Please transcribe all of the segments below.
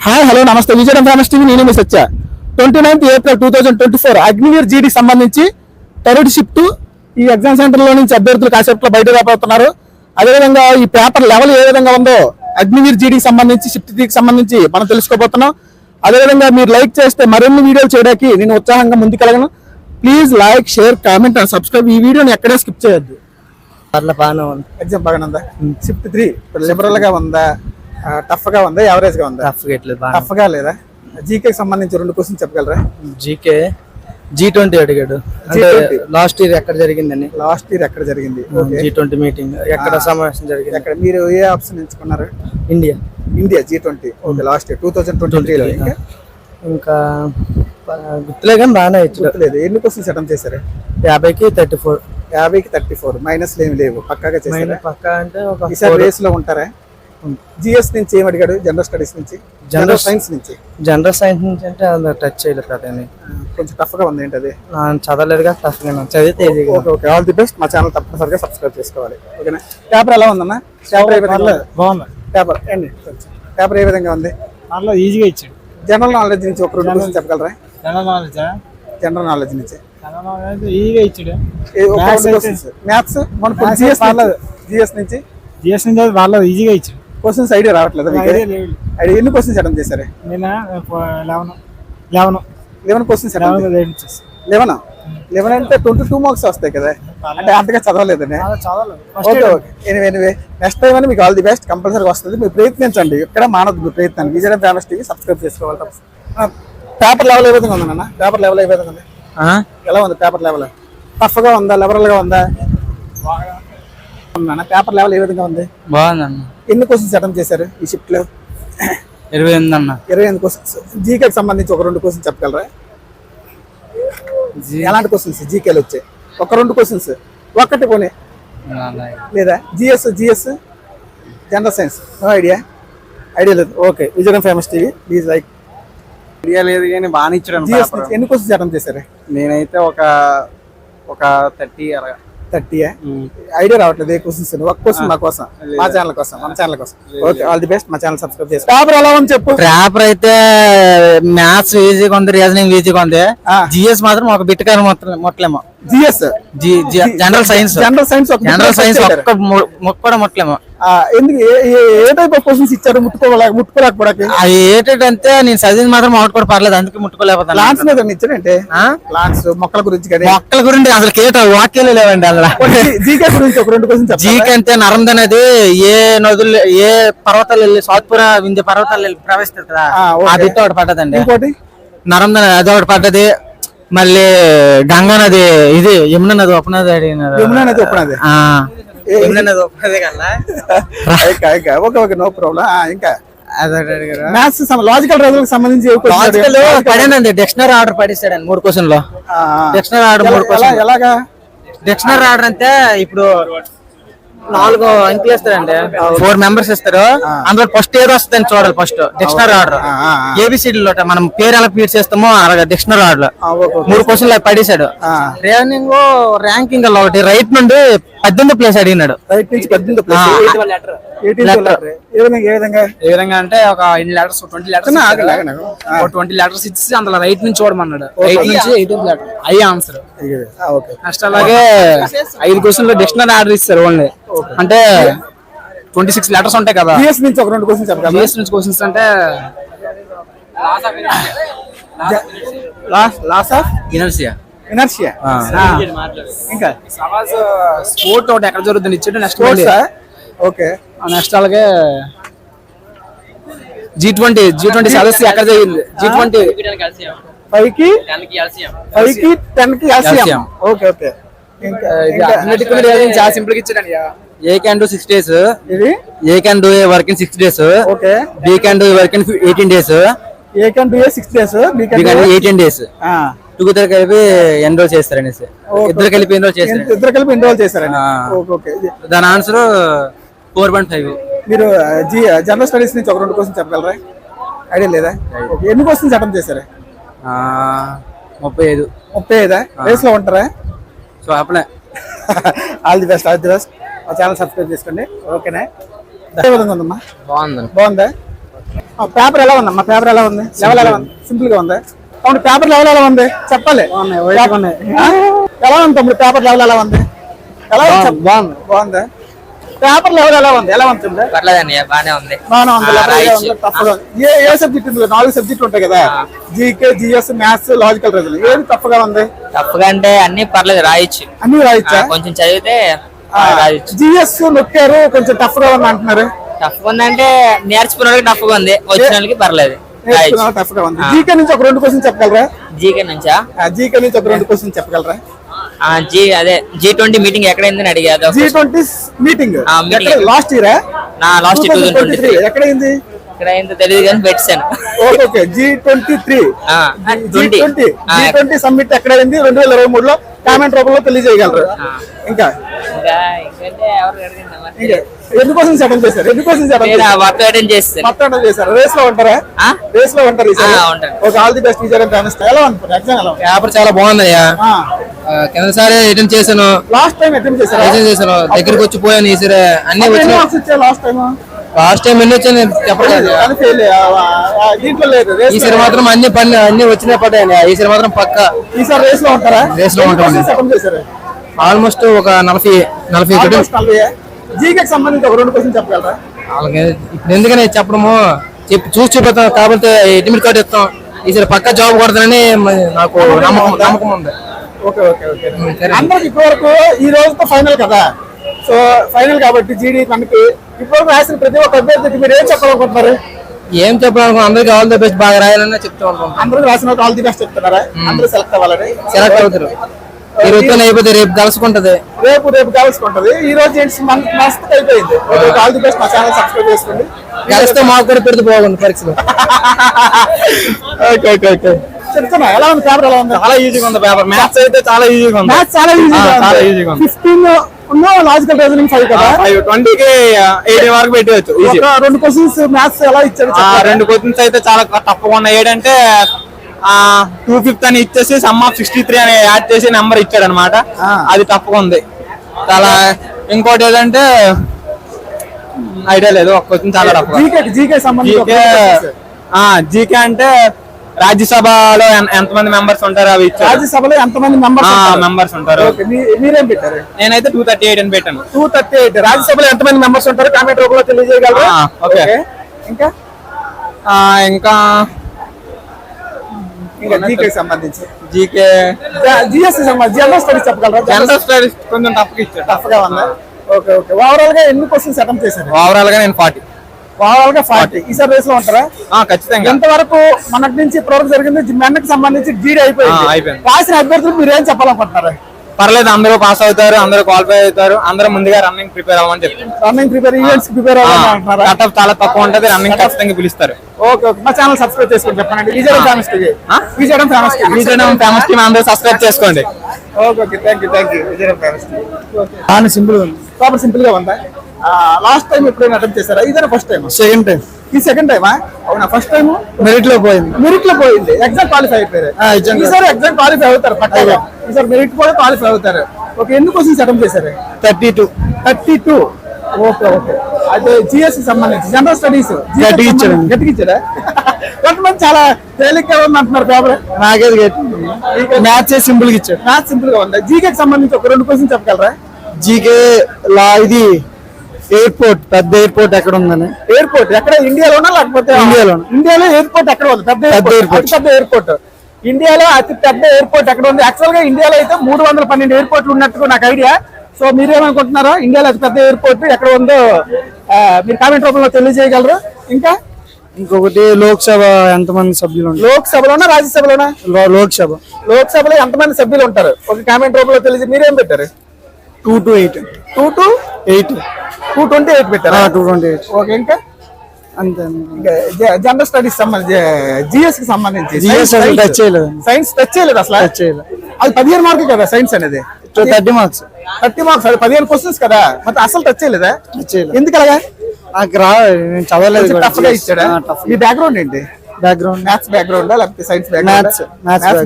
Hi hello నమస్తే Vizianagaram famous TV నేను మీ సత్య 29th April 2024 Agniveer జీడీ సంబంధించి థర్డ్ షిఫ్ట్ ఈ ఎగ్జామ్ సెంటర్ లో నుంచి అభ్యర్థులు కాసేపట్లో బయట రాబోతున్నారు. అదేవిధంగా ఈ పేపర్ లెవెల్ ఏ విధంగా ఉందో అగ్నివీర్ జీడీకి సంబంధించి షిఫ్ట్ కి సంబంధించి మనం తెలుసుకోబోతున్నాం. అదేవిధంగా మీరు లైక్ చేస్తే మరిన్ని వీడియోలు చేయడానికి నేను ఉత్సాహంగా ముందుకెళ్ళగలను. Please like share comment and subscribe. ఈ వీడియోని ఎక్కడే స్కిప్ చేయొద్దు. ఎగ్జామ్ బాగానే ఉందా? షిఫ్ట్ 3 లిబరల్ గా ఉందా, టఫ్ గా ఉందా, యావరేజ్ గా ఉందా? టఫ్ గా లేదా? జీకేకి సంబంధించి 2 క్వశ్చన్స్ చెప్పగలరా? జీకే G20 అడిగాడు. లాస్ట్ ఇయర్ ఎక్కడ జరిగిందని. లాస్ట్ ఇయర్ ఎక్కడ జరిగింది? G20 మీటింగ్ ఎక్కడ సమావేశం జరిగింది? ఎక్కడ? మీరు ఏ ఆప్షన్ ఎంచుకున్నారు? India G20. Okay, last year 2023 లో. ఇంకా గుర్తులే కానీ బాగానే గుర్తులేదు. ఎన్ని క్వశ్చన్స్ అటెంప్ట్ చేశారు? 50కి 34. 50కి 34. మైనస్ ఏమి లేవు, పక్కాగా చేశారు. పక్కా అంటే ఒక ఈసారి రేస్ లో ఉంటారా? జిఎస్ నుంచి ఏం అడిగాడు? జనరల్ స్టడీస్ నుంచి, జనరల్ సైన్స్ నుంచి. జనరల్ సైన్స్ నుంచి అంటే టచ్ చేయలేదు కదా, కొంచెం టఫ్ గా ఉంది. ఏంటది? చదవలేదుగా, టఫ్ గా చదివితే. Okay, all the best. మా ఛానల్ తప్పనిసరిగా సబ్స్క్రైబ్ చేసుకోవాలి. ఓకేనా? పేపర్ ఎలా ఉందన్నా? బాగుంది. పేపర్ ఏంటి? పేపర్ ఏ విధంగా ఉంది? దాంట్లో ఈజీగా ఇచ్చాడు. జనరల్ నాలెడ్జ్ నుంచి ఒక 2 క్వశ్చన్స్ చెప్పగలరా? జనరల్ నాలెడ్జ్ నుంచి ఈజీగా ఇచ్చాడు. మ్యాథ్స్ జిఎస్ నుంచి వాళ్ళు ఈజీగా ఇచ్చాడు. క్వశ్చన్స్ ఐడియా రావట్లేదు. ఐడియా ఎన్ని క్వశ్చన్స్ అటెంప్ట్ చేశారు? 11 క్వశ్చన్స్. 11 అంటే 22 మార్క్స్ వస్తాయి కదా, అంటే అంతగా చదవలేదని. Okay okay, anyway next time అని మీకు ఆల్ ది బెస్ట్. కంపల్సరీ వస్తుంది, మీరు ప్రయత్నించండి. ఇక్కడ మానవద్దు మీ ప్రయత్నాన్ని. విజయనగరం ఫేమస్ టీవీ సబ్స్క్రైబ్ చేసుకోవాలి. పేపర్ లెవెల్ ఏ విధంగా ఉందన్న? పేపర్ లెవెల్ ఏ విధంగా ఉంది? ఎలా ఉంది పేపర్ లెవెల్? టఫ్ గా ఉందా, లిబరల్ గా ఉందా? పేపర్ లెవెల్ ఏ విధంగా ఉంది? బాగుందన్న. ఎన్ని క్వశ్చన్స్ అటెంప్ట్ చేశారు ఈ షిఫ్ట్ లో? 28 అన్న. 28 క్వశ్చన్స్. జీకేకి సంబంధించి ఒక 2 క్వశ్చన్స్ చెప్పగలరా? ఎలాంటి క్వశ్చన్స్ జీకేలు వచ్చాయి? ఒక 2 క్వశ్చన్స్, ఒక్కటి పోనీ లేదా? జిఎస్ జనరల్ సైన్స్ ఐడియా లేదు. Okay, Vizianagaram famous TV please like. Idea లేదు కానీ బాగా ఇచ్చాడు. ఎన్ని క్వశ్చన్స్ అటెంప్ట్ చేశారు? నేనైతే ఒక 30 ఐడియా రావట్లేదు ఏ క్వశ్చన్స్. ఒక క్వశ్చన్ మా కోసం, మా ఛానల్ కోసం, మన ఛానల్ కోసం. Okay, all the best. మా ఛానల్ సబ్స్క్రైబ్ చేసి. పేపర్ ఎలా ఉంది చెప్పు? పేపర్ అయితే మ్యాథ్స్ ఈజీగా ఉంది, రీజనింగ్ ఈజీగా ఉంది. జిఎస్ మాత్రం ఒక బిట్టకారం మొట్టలేమో. జిఎస్ జనరల్ సైన్స్ ఒక్క మొక్క కూడా మొట్టలేమో. ఎందుకు? ఏ టైప్ ఆఫ్ క్వశ్చన్స్ ఇచ్చారు? ముట్టుకోలేకపోవడానికి ఏంటంటే నేను చదివింది మాత్రం ఒకటి కూడా పర్లేదు, అందుకే ముట్టుకోలేకపోతాను. ప్లాంట్స్ మీద ఇచ్చారంటే ప్లాంట్స్ మొక్కల గురించి అసలు వాక్యాలు లేవండి. అసలు జీకే గురించి ఒక 2 క్వశ్చన్స్. జీకే అంటే నర్మదా నది ఏ నదులు ఏ పర్వతాలు వెళ్ళి సాత్పుర వింధ్య పర్వతాలు వెళ్ళి ప్రవేశిస్తారు కదా, అది ఒకటి పడ్డదండి. ఇంకోటి నర్మదా నది అది ఒకటి పడ్డది. మళ్ళీ గంగా నది, ఇది యమునా నది ఉపనది అడిగినారు. యమునా నది ఉపనది ఓకే, నో ప్రాబ్లం. ఇంకా మ్యాథ్స్ లాజికల్ రీజనింగ్ సంబంధించి పడేనండి. డిక్షనరీ ఆర్డర్ పడేసాడండి 3 క్వశ్చన్లు. Dictionary order 3 question. ఎలాగా? డిక్షనరీ ఆర్డర్ అంటే ఇప్పుడు 4 అంకెలు ఇస్తారండి, 4 మెంబర్స్ ఇస్తారు. అందులో ఫస్ట్ ఏదో వస్తుందని చూడాలి. ఫస్ట్ డిక్షనరీ ఆర్డర్ ఏబిసిడి లో మనం పేరు ఎలా ఫీడ్ చేస్తామో అలాగే డిక్షనరీ ఆర్డర్ 3 క్వశ్చన్లు పడేశాడు. రీజనింగ్ ర్యాంకింగ్ అలా ఒకటి రైట్ నుండి 18వ ప్లేస్ అడిగినాడు. రైట్ నుంచి 18వ ప్లేస్. ఏ విధంగా అంటే ఒక 8 లెటర్స్ 20 లెటర్స్ 20 లెటర్స్ ఇచ్చి అందులో రైట్ నుంచి చూడమన్నాడు. రైట్ నుంచి 18వ లెటర్ అయ్యే ఆన్సర్. నెక్స్ట్ అలాగే 5 క్వశ్చన్లు డిక్షనరీ ఆర్డర్ ఇస్తారు ఓన్లీ. అంటే 26 లెటర్స్ ఉంటాయి కదా. జిఎస్ నుంచి ఒక 2 క్వశ్చన్స్ చెప్పగలరా? జిఎస్ నుంచి క్వశ్చన్స్ అంటే లాస్ ఆఫ్ ఇనర్షియా. ఇంకా స్పోర్ట్ ఒకటి ఎక్కడ జరుగుతుంది ఇచ్చాడు. నెక్స్ట్ ఓకే, నెక్స్ట్ అలాగే G20 సదస్సు ఎక్కడ జరిగింది? G20 5 కి 10 కి ఆసియా. ఓకే ఓకే, చాలా సింపుల్ గా ఇచ్చాడు. A can do 6 days, A can do work in 6 days, okay. B can do work in 18 days, A can do 6 days, B can do 18 days. ఇద్దరు కలిపి ఎన్రోల్ చేస్తారనేసి. ఇద్దరు కలిపి ఎన్రోల్ చేశారండి. దాని ఆన్సర్ 4.5. మీరు జనరల్ స్టడీస్ నుంచి ఒక 2 క్వశ్చన్స్ చెప్పగలరా? ఐడియా లేదా? ఎన్ని క్వశ్చన్స్ అటెంప్ట్ చేశారా? 35. రేస్ లో ఉంటారా? So apply. All the best. మా ఛానల్ సబ్స్క్రైబ్ చేసుకోండి. ఓకేనా? బాగుందా? బాగుందా? పేపర్ ఎలా ఉందమ్మా? పేపర్ ఎలా ఉంది? లెవెల్ ఎలా ఉంది? సింపుల్ గా ఉంది. అవును, పేపర్ లెవెల్ ఎలా ఉంది చెప్పాలి. ఎలా ఉంది తమ్ముడు? పేపర్ లెవెల్ ఎలా ఉంది? ఎలా ఉంది? బాగుంది. పేపర్ లెవెల్ ఎలా ఉంది? ఎలా ఉంటుంది? పర్లేదండి, బాగానే ఉంది. బాగానే ఉంది. తప్పగా ఏ సబ్జెక్ట్ ఇందులో 4 సబ్జెక్టులు ఉంటాయి కదా, GK, GS, maths, logical reasoning, ఏది తప్పగా ఉంది? తప్పుగా అంటే అన్ని పర్లేదు, రాయొచ్చు. అన్ని రాయొచ్చా? కొంచెం చదివితే రాయొచ్చు. జిఎస్ నొక్కారు, కొంచెం టఫ్ గా ఉంది అంటున్నారు. టఫ్ ఉందంటే నేర్చుకున్న వాళ్ళకి టఫ్ గా ఉంది, వచ్చిన వాళ్ళకి పర్లేదు. టఫ్ గా ఉంది. జీకే నుంచి ఒక 2 క్వశ్చన్ చెప్పగలరా? జీకే నుంచా? జీకే నుంచి ఒక 2 క్వశ్చన్ చెప్పగలరా? అదే G20 మీటింగ్ ఎక్కడైందని అడిగారు. G20 meeting last year last 2023 ఎక్కడైంది? ఇక్కడ ఏంటో తెలియదు కానీ పెట్టాను. ఓకే, G20 సమ్మిట్ ఎక్కడైంది 2023 లో? కామెంట్ రూపంలో తెలియజేయగలరు. ఇంకా ఎన్ని క్వశ్చన్స్ అటెండ్ చేశారు? మొత్తం అటెండ్ చేశారు. రేస్ లో ఉంటారా? రేస్ లో ఉంటారు. Okay, all the best. ఎలా ఉంటుంది ఎగ్జామ్? ఎలా ఉంది? పేపర్ చాలా బాగుందయ్యా. కిందసారి అటెండ్ చేశాను. లాస్ట్ టైం అటెండ్ చేశాను. దగ్గరికి వచ్చి పోయాను. ఈసారి అన్ని వచ్చిన లాస్ట్ టైం ఎన్ని వచ్చాను చెప్పలేదు. దీంట్లో లేదు. ఈసారి మాత్రం అన్ని వచ్చినా పడ్డాయి. ఈసారి మాత్రం పక్క. ఈసారి రేస్ లో ఉంటారా? రేస్ లో ఉంటాం. ఆల్మోస్ట్ ఒక 40 జీకే సంబంధించి ఒక 2 క్వశ్చన్ చెప్పగలరా? వాళ్ళకి ఇప్పుడు ఎందుకని చెప్పడము, చూసి చూపిస్తాం కాబట్టి అడ్మిట్ కార్డు ఇస్తాం. ఈసారి పక్క జాబ్ కొడతానని నాకు నమ్మకం ఉంది. ఓకే. అందరికి ఇప్పటివరకు ఈ రోజుతో ఫైనల్ కదా, సో ఫైనల్ కాబట్టి జీడీ మనకి ఇప్పటివరకు రాసిన ప్రతి ఒక్క అభ్యర్థికి మీరు ఏం చెప్పాలనుకుంటున్నారు? ఏం చెప్పాలనుకో, అందరికి ఆల్ ది బెస్ట్, బాగా రాయాలని చెప్తూ ఉంటాం. అందరూ రాసిన ఆల్ ది బెస్ట్ చెప్తున్నారా? అందరూ సెలెక్ట్ అవ్వాలని? సెలెక్ట్ అవుతారు. ఈ రోజు అయిపోతే రేపు కలుసుకుంటది. రేపు కలుసుకుంటది. ఈ రోజు మస్తు అయిపోయింది. All the best. మా ఛానల్ సబ్స్క్రైబ్ చేసుకోండి. కలిస్తే మాకు కూడా పెడితే బాగుంది పరీక్షలు. ఓకే. చెప్తున్నా, ఎలా ఉంది పేపర్? ఎలా ఉంది? చాలా ఈజీగా ఉంది పేపర్. మ్యాథ్స్ అయితే చాలా ఈజీగా ఉంది. మ్యాథ్స్ చాలా ఈజీగా ఉంది. 15 లాజికల్ రీజనింగ్ 5 కదా, 20 కి 80 వరకు పెట్టవచ్చు. 2 క్వశ్చన్స్ మ్యాథ్స్ ఎలా ఇచ్చారు? 2 క్వశ్చన్స్ అయితే చాలా టఫ్గా ఉన్నాయి. ఏంటంటే 2/5 అని ఇచ్చేసి సమ్ ఆఫ్ 63 అని యాడ్ చేసి నెంబర్ ఇచ్చాడు అనమాట. అది తప్పుగా ఉంది చాలా. ఇంకోటి ఏదంటే ఐడియా లేదు, ఒక క్వశ్చన్ చాలా టఫ్. జీకే సంబంధించి జీకే అంటే రాజ్యసభలో ఎంతమంది మెంబర్స్ ఉంటారు అవి ఇచ్చారు. రాజ్యసభలో ఎంతమంది మెంబర్స్ ఉంటారు? మీరేం పెట్టారు? నేనైతే 238 అని పెట్టాను. 238. రాజ్యసభలో ఎంతమంది మెంబర్స్ ఉంటారు? కామెంట్ రూపంలో తెలియజేయగలరు. ఓకే. ఇంకా జీకే సంబంధించి జీకే జిఎస్ సంబంధించి జనరల్ స్టడీస్ చెప్పగలరా? జనరల్ స్టడీస్ కొంచెం టఫ్ గా ఉంది. ఓకే. ఓవరాల్ గా ఎన్ని క్వశ్చన్స్ అటెంప్ట్ చేశారు? ఓవరాల్ గా నేను 40. ఓవరాల్ గా 40. ఈసారి రేస్ లో ఉంటారా? ఖచ్చితంగా. ఎంతవరకు మనకి నుంచి ఇప్పటివరకు జరిగింది? మెన్కి సంబంధించి జీడీ అయిపోయింది. రాసిన అభ్యర్థులకు మీరు ఏం చెప్పాలనుకుంటున్నారు? పర్లేదు, అందరూ పాస్ అవుతారు, అందరూ క్వాలిఫై అవుతారు. అందరూ ముందుగా రన్నింగ్ ప్రిపేర్ అవ్వమని చెప్తారు. Events prepare అవ్వాలంటున్నారా? కట్ చాలా తక్కువ ఉంటది, రన్నింగ్ ఖచ్చితంగా పిలుస్తారు. ఓకే. మా ఛానల్ సబ్స్క్రైబ్ చేసుకోండి. చెప్పండి. విజయడం ఫేమస్ టీవీ అందరూ సబ్స్క్రైబ్ చేసుకోండి. ఓకే. Thank you. విజయడం ఫేమస్ టీవీ సింపుల్ ఉంది. ప్రాపర్ సింపుల్ గా ఉందా? లాస్ట్ టైం ఎప్పుడైనా అటెంప్ట్ చేశారా? ఇదే ఫస్ట్ టైం? Second time. ఈ సెకండ్ టైమా? అవునా? ఫస్ట్ టైం మెరిట్ లో పోయింది. ఎగ్జామ్ క్వాలిఫై అయిపోయారు. ఈసారి ఎగ్జామ్ క్వాలిఫై అవుతారు పక్కాగా. ఈసారి మెరిట్ కూడా క్వాలిఫై అవుతారు. ఓకే. ఎన్ని క్వశ్చన్స్ అటెంప్ట్ చేశారు? 32. ఓకే. అయితే జిఎస్ సంబంధించి జనరల్ స్టడీస్ గట్టికిచ్చారా? కొంతమంది చాలా తేలిగ్గా ఉంది అంటున్నారు పేపర్. నాకేది మ్యాథ్స్ సింపుల్ గా ఇచ్చాడు. మ్యాథ్స్ సింపుల్ గా ఉంది. జీకే సంబంధించి ఒక 2 క్వశ్చన్స్ చెప్పగలరా? జీకే ఇది ఎయిర్పోర్ట్, పెద్ద ఎయిర్పోర్ట్ ఎక్కడ ఉందని. ఎయిర్పోర్ట్ ఎక్కడ? ఇండియాలోనా లేకపోతే ఇండియాలో ఎయిర్పోర్ట్ ఎక్కడ ఉంది? పెద్ద ఎయిర్పోర్ట్ ఇండియాలో అతి పెద్ద ఎయిర్పోర్ట్ ఎక్కడ ఉంది? యాక్చువల్ గా ఇండియాలో అయితే 312 ఎయిర్పోర్ట్లు ఉన్నట్టు నాకు ఐడియా. సో మీరేమనుకుంటున్నారో ఇండియాలో అతి పెద్ద ఎయిర్పోర్ట్ ఎక్కడ ఉందో మీరు కామెంట్ రూపంలో తెలియజేయగలరు. ఇంకా ఇంకొకటి లోక్సభ ఎంతమంది సభ్యులు? లోక్సభలోనా రాజ్యసభలోనా? లోక్సభలో ఎంతమంది సభ్యులు ఉంటారు? ఒక కామెంట్ రూపంలో తెలియజే. మీరేం పెట్టారు? 2 to 8. 228 పెట్టారా? 228. ఓకే. ఇంకా అంతే. జనరల్ స్టడీస్ సంబంధించి జిఎస్ కి సంబంధించి సైన్స్ టచ్ చేయలేదు అసలు. అది 15 మార్కులు కదా సైన్స్ అనేది. 30 మార్క్స్. అది 15 క్వశ్చన్స్ కదా, మరి అసలు టచ్ చేయలేదా? ఎందుకు అలాగా? నాకు చదవలేదు. టఫ్ గా ఇచ్చాడా? మీ బ్యాక్గ్రౌండ్ ఏంటి? మ్యాథ్స్ బ్యాక్గ్రౌండ్ లేకపోతే సైన్స్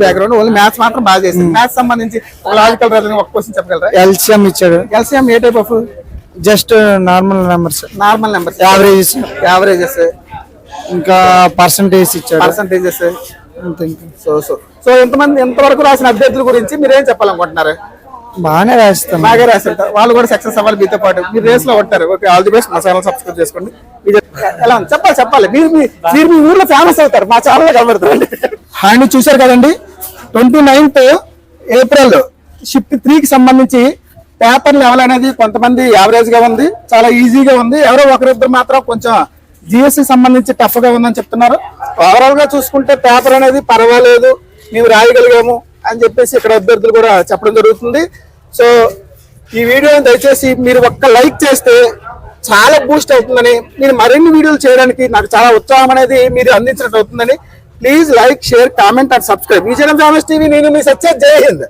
బ్యాక్గ్రౌండ్? ఓన్లీ మ్యాథ్స్ మాత్రం బాగా చేసింది. మ్యాథ్స్ సంబంధించి ఒక లాజికల్ రీజనింగ్ ఒక క్వశ్చన్ చెప్పగలరా? ఎల్సిఎం ఇచ్చాడు. LCM A type of? Just normal numbers. Averages. ఇంకా పర్సంటేజ్ ఇచ్చాడు పర్సంటేజెస్ అంతే ఇంకా. సో ఎంతవరకు రాసిన అభ్యర్థుల గురించి మీరేం చెప్పాలనుకుంటున్నారు? బాగానే రాస్తాం. బాగా రాశారు, వాళ్ళు కూడా సక్సెస్ అవ్వాలి మీతో పాటు. మీరు రేస్ లో ఉంటారు. Okay, all the best. మా ఛానల్ సబ్స్క్రైబ్ చేసుకోండి. ఎలా ఉంది చెప్పాలి. మీరు మీ ఊర్లో ఫేమస్ అవుతారు, మా ఛానల్ కనబడుతుంది. హాండి చూశారు కదండి. 29th ఏప్రిల్ షిఫ్ట్ 3కి సంబంధించి పేపర్ లెవెల్ అనేది కొంతమంది యావరేజ్ గా ఉంది, చాలా ఈజీగా ఉంది. ఎవరో ఒకరిద్దరు మాత్రం కొంచెం జిఎస్సి సంబంధించి టఫ్ గా ఉందని చెప్తున్నారు. ఓవరాల్ గా చూసుకుంటే పేపర్ అనేది పర్వాలేదు, మేము రాయగలిగాము అని చెప్పేసి ఇక్కడ అభ్యర్థులు కూడా చెప్పడం జరుగుతుంది. సో ఈ వీడియోని దయచేసి మీరు ఒక్క లైక్ చేస్తే చాలా బూస్ట్ అవుతుందని, మీరు మరిన్ని వీడియోలు చేయడానికి నాకు చాలా ఉత్సాహం అనేది మీరు అందించినట్టు అవుతుందని. Please like, share, comment and subscribe. Vizianagaram famous TV. నేను మీ సత్య. జై హింద్.